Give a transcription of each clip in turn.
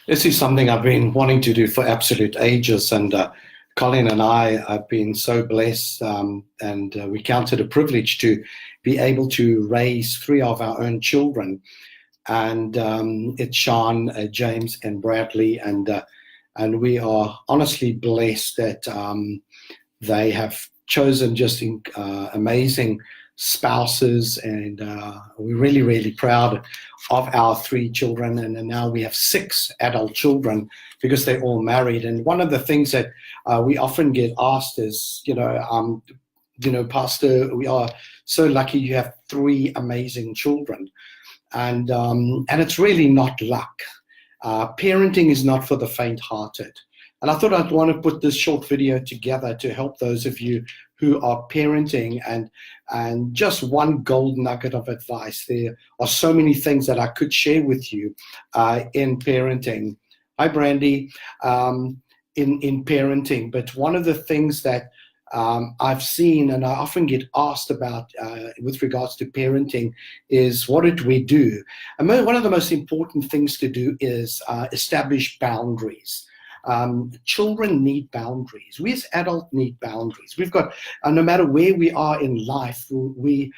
This is something I've been wanting to do for absolute ages, and Colin and I have been so blessed, and we count it a privilege to be able to raise three of our own children, and it's Sean, James, and Bradley, and we are honestly blessed that they have chosen just amazing spouses, and we're really, really proud of our three children. And now we have six adult children because they're all married. And one of the things that we often get asked is, Pastor, we are so lucky you have three amazing children, and it's really not luck. Parenting is not for the faint-hearted. And I thought I'd want to put this short video together to help those of you who are parenting, and just one gold nugget of advice. There are so many things that I could share with you in parenting. Hi, Brandy. In parenting, but one of the things that I've seen, and I often get asked about with regards to parenting, is what did we do? And one of the most important things to do is establish boundaries. Children need boundaries. We as adults need boundaries. We've got, no matter where we are in life, we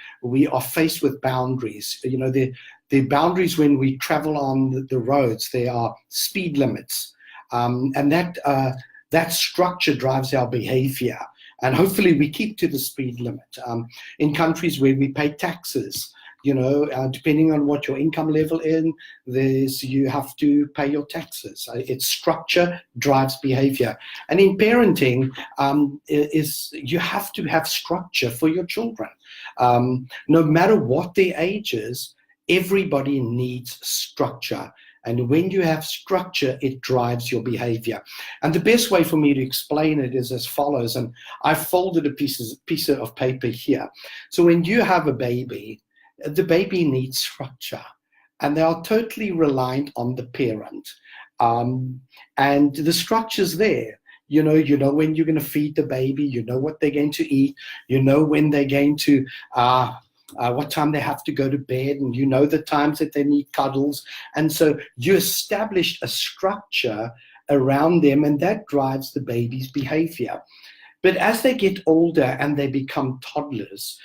are faced with boundaries. You know, the boundaries when we travel on the roads, there are speed limits, and that structure drives our behavior. And hopefully we keep to the speed limit. In countries where we pay taxes, depending on what your income level is, you have to pay your taxes. Its structure drives behavior. And in parenting, you have to have structure for your children. No matter what their age is, everybody needs structure. And when you have structure, it drives your behavior. And the best way for me to explain it is as follows. And I've folded a piece of paper here. So when you have a baby, the baby needs structure, and they are totally reliant on the parent. And the structure's there. You know when you're going to feed the baby, you know what they're going to eat, you know when they're going to what time they have to go to bed, and you know the times that they need cuddles. And so you establish a structure around them, and that drives the baby's behavior. But as they get older and they become toddlers,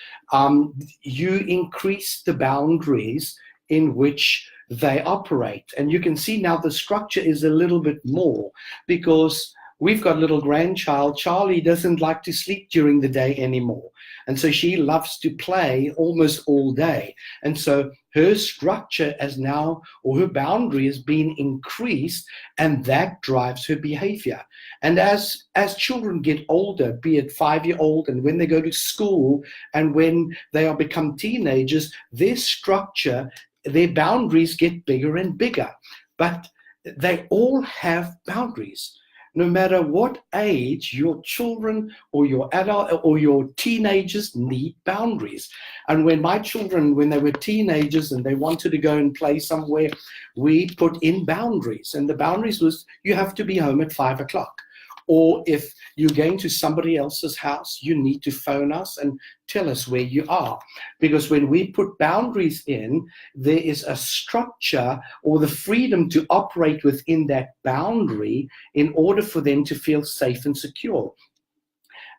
you increase the boundaries in which they operate. And you can see now the structure is a little bit more, because we've got a little grandchild. Charlie doesn't like to sleep during the day anymore. And so she loves to play almost all day. And so her structure her boundary has been increased, and that drives her behavior. And as children get older, be it 5-year-old, and when they go to school, and when they are become teenagers, their structure, their boundaries get bigger and bigger. But they all have boundaries. No matter what age, your children or your adult or your teenagers need boundaries. And when my children, when they were teenagers and they wanted to go and play somewhere, we put in boundaries. And the boundaries was, you have to be home at 5 o'clock. Or if you're going to somebody else's house, you need to phone us and tell us where you are. Because when we put boundaries in, there is a structure or the freedom to operate within that boundary in order for them to feel safe and secure.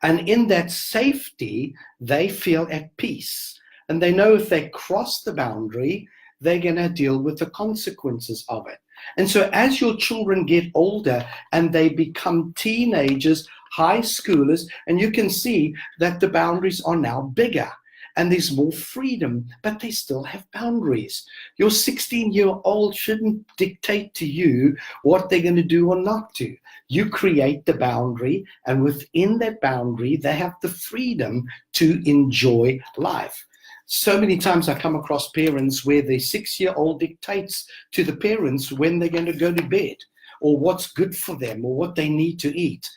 And in that safety, they feel at peace. And they know if they cross the boundary, they're going to deal with the consequences of it. And so as your children get older and they become teenagers, high schoolers, and you can see that the boundaries are now bigger and there's more freedom, but they still have boundaries. Your 16-year-old shouldn't dictate to you what they're going to do or not do. You create the boundary, and within that boundary, they have the freedom to enjoy life. So many times I come across parents where the 6-year-old dictates to the parents when they're going to go to bed, or what's good for them, or what they need to eat.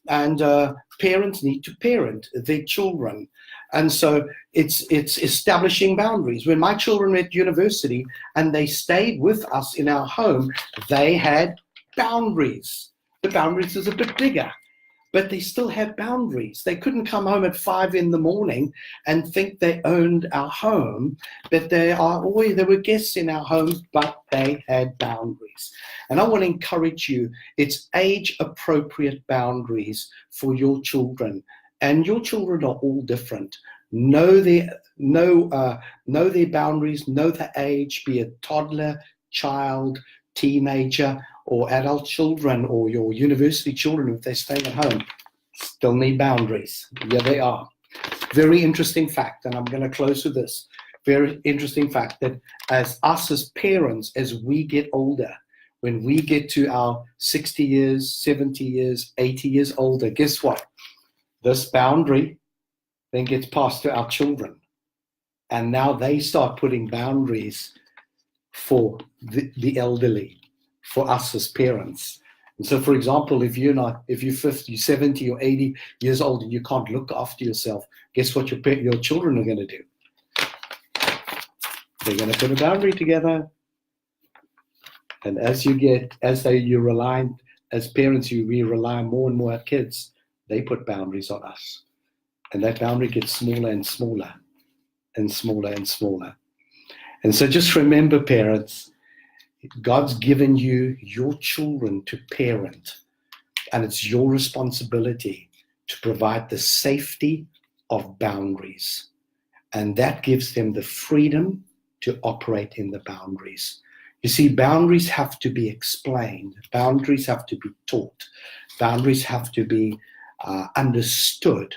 And parents need to parent their children. And so it's establishing boundaries. When my children were at university and they stayed with us in our home, they had boundaries. The boundaries is a bit bigger. but they still had boundaries. They couldn't come home at 5 in the morning and think they owned our home, but there were guests in our home, but they had boundaries. And I want to encourage you, it's age-appropriate boundaries for your children. And your children are all different. Know their boundaries, know the age, be it toddler, child, teenager, or adult children, or your university children if they're staying at home, still need boundaries. Yeah, they are. Very interesting fact, and I'm going to close with this. Very interesting fact that as us as parents, as we get older, when we get to our 60 years, 70 years, 80 years older, guess what? This boundary then gets passed to our children. And now they start putting boundaries for the elderly, for us as parents. And so, for example, if you're 50, 70 or 80 years old and you can't look after yourself, guess what your children are going to do? They're going to put a boundary together. And as parents, we rely more and more on kids. They put boundaries on us. And that boundary gets smaller and smaller and smaller and smaller. And so just remember, parents, God's given you your children to parent, and it's your responsibility to provide the safety of boundaries. And that gives them the freedom to operate in the boundaries. You see, boundaries have to be explained. Boundaries have to be taught. Boundaries have to be understood.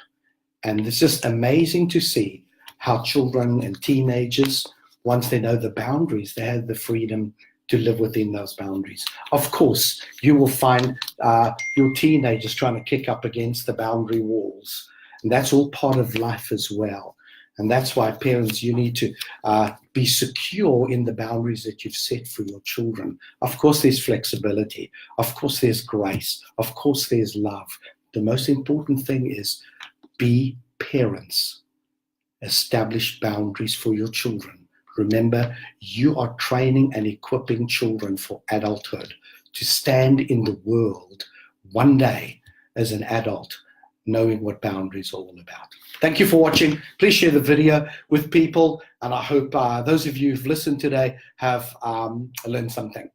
And it's just amazing to see how children and teenagers, once they know the boundaries, they have the freedom to live within those boundaries. Of course, you will find your teenagers trying to kick up against the boundary walls. And that's all part of life as well. And that's why, parents, you need to be secure in the boundaries that you've set for your children. Of course, there's flexibility. Of course, there's grace. Of course, there's love. The most important thing is be parents. Establish boundaries for your children. Remember, you are training and equipping children for adulthood to stand in the world one day as an adult, knowing what boundaries are all about. Thank you for watching. Please share the video with people, and I hope those of you who've listened today have learned something.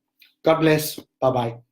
God bless. Bye-bye.